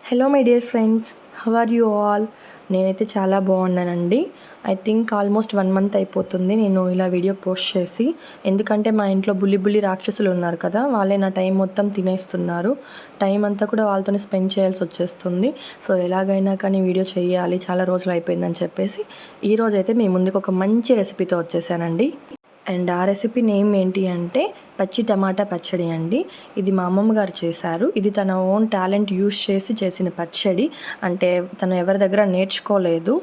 Hello my dear friends, how are you all? నేనైతే చాలా బాగున్నానండి. ఐ థింక్ ఆల్మోస్ట్ 1 మంత్ అయిపోతుంది నేను ఇలా వీడియో పోస్ట్ చేసి. ఎందుకంటే మా ఇంట్లో బుల్లి రాక్షసులు ఉన్నారు కదా, వాళ్ళే నా టైం మొత్తం తినేస్తున్నారు. టైం అంతా కూడా వాళ్ళతోనే స్పెండ్ చేయాల్సి వచ్చేస్తుంది. సో ఎలాగైనా కానీ వీడియో చేయాలి, చాలా రోజులు అయిపోయిందని చెప్పేసి ఈరోజైతే మీ ముందుకు ఒక మంచి రెసిపీతో వచ్చేసానండి. అండ్ ఆ రెసిపీ నేమ్ ఏంటి అంటే పచ్చి టమాటా పచ్చడి అండి. ఇది మా అమ్మమ్మ గారు చేశారు. ఇది తన ఓన్ టాలెంట్ యూస్ చేసి చేసిన పచ్చడి. అంటే తను ఎవరి దగ్గర నేర్చుకోలేదు.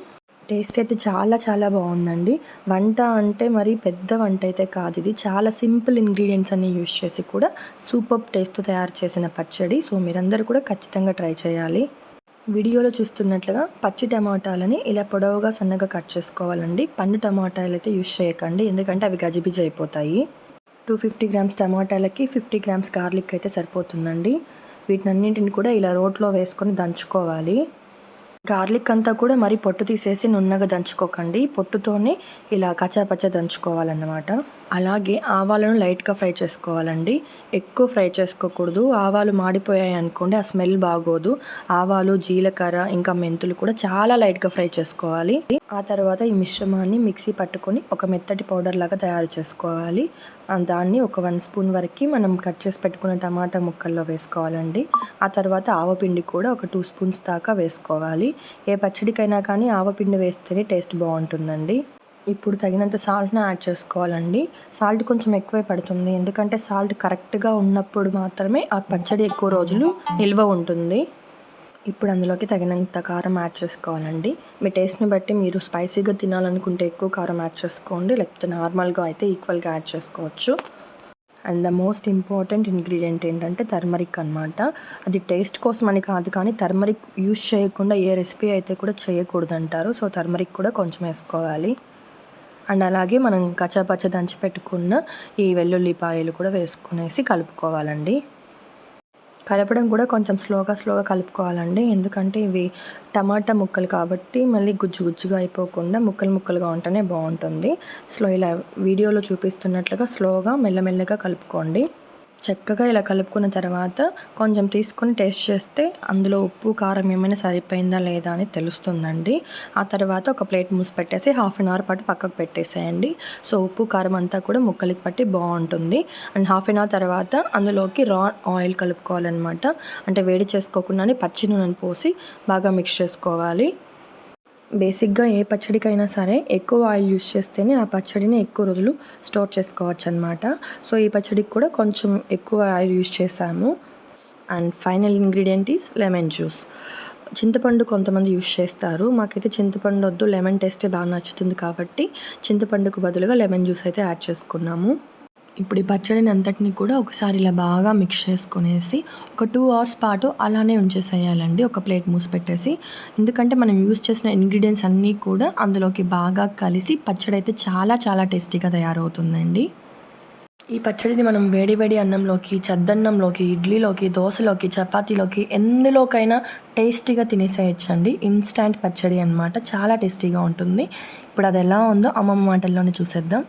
టేస్ట్ అయితే చాలా బాగుందండి. వంట అంటే మరి పెద్ద వంట అయితే కాదు, ఇది చాలా సింపుల్ ఇంగ్రీడియంట్స్ అన్ని యూస్ చేసి కూడా సూపర్ టేస్ట్తో తయారు చేసిన పచ్చడి. సో మీరందరూ కూడా ఖచ్చితంగా ట్రై చేయాలి. వీడియోలో చూస్తున్నట్లుగా పచ్చి టమాటాలని ఇలా పొడవుగా సన్నగా కట్ చేసుకోవాలండి. పండు టమాటాలు అయితే యూస్ చేయకండి, ఎందుకంటే అవి గజిబిజి అయిపోతాయి. 250 గ్రామ్స్ టమాటాలకి 50 గ్రామ్స్ గార్లిక్ అయితే సరిపోతుందండి. వీటినన్నింటిని కూడా ఇలా రోట్లో వేసుకొని దంచుకోవాలి. గార్లిక్ అంతా కూడా మరి పొట్టు తీసేసి నున్నగా దంచుకోకండి, పొట్టుతోనే ఇలా కచ్చాపచ్చ దంచుకోవాలన్నమాట. అలాగే ఆవాలను లైట్గా ఫ్రై చేసుకోవాలండి, ఎక్కువ ఫ్రై చేసుకోకూడదు. ఆవాలు మాడిపోయాయి అనుకోండి, ఆ స్మెల్ బాగోదు. ఆవాలు, జీలకర్ర ఇంకా మెంతులు కూడా చాలా లైట్గా ఫ్రై చేసుకోవాలి. ఆ తర్వాత ఈ మిశ్రమాన్ని మిక్సీ పట్టుకొని ఒక మెత్తటి పౌడర్ లాగా తయారు చేసుకోవాలి. దాన్ని ఒక 1 స్పూన్ వరకు మనం కట్ చేసి పెట్టుకున్న టమాటా ముక్కల్లో వేసుకోవాలండి. ఆ తర్వాత ఆవపిండి కూడా ఒక 2 స్పూన్స్ దాకా వేసుకోవాలి. ఏ పచ్చడికైనా కానీ ఆవపిండి వేస్తేనే టేస్ట్ బాగుంటుందండి. ఇప్పుడు తగినంత సాల్ట్ని యాడ్ చేసుకోవాలండి. సాల్ట్ కొంచెం ఎక్కువే పడుతుంది, ఎందుకంటే సాల్ట్ కరెక్ట్గా ఉన్నప్పుడు మాత్రమే ఆ పచ్చడి ఎక్కువ రోజులు నిల్వ ఉంటుంది. ఇప్పుడు అందులోకి తగినంత కారం యాడ్ చేసుకోవాలండి. మీ టేస్ట్ని బట్టి మీరు స్పైసీగా తినాలనుకుంటే ఎక్కువ కారం యాడ్ చేసుకోండి, లేకపోతే నార్మల్గా అయితే ఈక్వల్గా యాడ్ చేసుకోవచ్చు. And the most important ingredient ఏంటంటే టర్మరిక్ అనమాట. అది టేస్ట్ కోసం అని కాదు, కానీ టర్మరిక్ యూస్ చేయకుండా ఏ రెసిపీ అయితే కూడా చేయకూడదు అంటారు. సో టర్మరిక్ కూడా కొంచెం వేసుకోవాలి. అండ్ అలాగే మనం కచ్చాపచ్చ దంచి పెట్టుకున్న ఈ వెల్లుల్లిపాయలు కూడా వేసుకునేసి కలుపుకోవాలండి. కలపడం కూడా కొంచెం స్లోగా కలుపుకోవాలండి, ఎందుకంటే ఇవి టమాటా ముక్కలు కాబట్టి మళ్ళీ గుజ్జుగా అయిపోకుండా ముక్కలుగా ఉంటేనే బాగుంటుంది. ఇలా వీడియోలో చూపిస్తున్నట్లుగా స్లోగా మెల్లమెల్లగా కలుపుకోండి. చక్కగా ఇలా కలుపుకున్న తర్వాత కొంచెం తీసుకొని టేస్ట్ చేస్తే అందులో ఉప్పు కారం ఏమైనా సరిపోయిందా లేదా అని తెలుస్తుందండి. ఆ తర్వాత ఒక ప్లేట్ మూసి పెట్టేసి 1/2 అవర్ పాటు పక్కకు పెట్టేసేయండి. సో ఉప్పు కారం అంతా కూడా ముక్కలకి పట్టి బాగుంటుంది. అండ్ 1/2 అవర్ తర్వాత అందులోకి రా ఆయిల్ కలుపుకోవాలన్నమాట. అంటే వేడి చేసుకోకుండానే పచ్చి నూనెను పోసి బాగా మిక్స్ చేసుకోవాలి. బేసిక్గా ఏ పచ్చడికైనా సరే ఎక్కువ ఆయిల్ యూస్ చేస్తేనే ఆ పచ్చడిని ఎక్కువ రోజులు స్టోర్ చేసుకోవచ్చు అనమాట. సో ఈ పచ్చడికి కూడా కొంచెం ఎక్కువ ఆయిల్ యూస్ చేసాము. And final ingredient is lemon juice. చింతపండు కొంతమంది యూస్ చేస్తారు, మాకైతే చింతపండు వద్దు, లెమన్ టేస్టే బాగా నచ్చుతుంది కాబట్టి చింతపండుకు బదులుగా లెమన్ జ్యూస్ అయితే యాడ్ చేసుకున్నాము. ఇప్పుడు ఈ పచ్చడిని అంతటిని కూడా ఒకసారి ఇలా బాగా మిక్స్ చేసుకునేసి ఒక 2 అవర్స్ పాటు అలానే ఉంచేసేయాలండి, ఒక ప్లేట్ మూసి పెట్టేసి. ఎందుకంటే మనం యూస్ చేసిన ఇంగ్రీడియంట్స్ అన్నీ కూడా అందులోకి బాగా కలిసి పచ్చడి అయితే చాలా టేస్టీగా తయారవుతుందండి. ఈ పచ్చడిని మనం వేడి అన్నంలోకి, చద్దన్నంలోకి, ఇడ్లీలోకి, దోశలోకి, చపాతీలోకి ఎందులోకైనా టేస్టీగా తినేసేయచ్చండి. ఇన్స్టాంట్ పచ్చడి అనమాట, చాలా టేస్టీగా ఉంటుంది. ఇప్పుడు అది ఎలా ఉందో అమ్మమ్మ మాటల్లోనే చూసేద్దాం.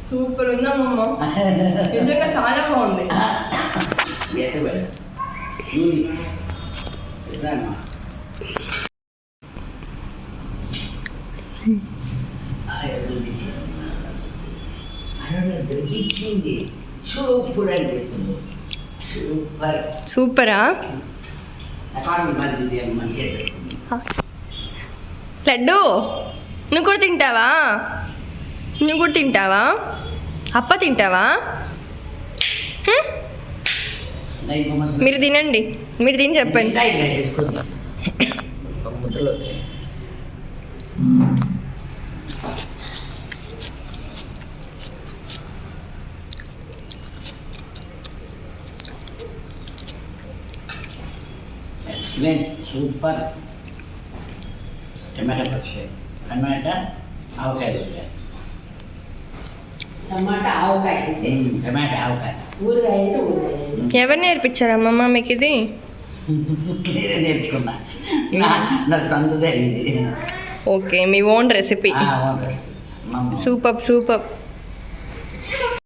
సూపర్ ఉందమ్మమ్మ, నిజంగా చాలా బాగుంది. సూపరా? లడ్డు నువ్వు కూడా తింటావా? అప్ప తింటావా? మీరు తినండి, మీరు తిని చెప్పండి. Excellent, super. టమాటా పచ్చడి, టమాటా ఆవకాయ, టమాటా ఆవకాయ, టమాటా ఆవకాయ. ఎవరు నేర్పించారమ్మమ్మ మీకు ఇది? నేనే నేర్చుకున్నా, నాకు సొంతదే ఇది. ఓకే మీ own recipe own recipe super super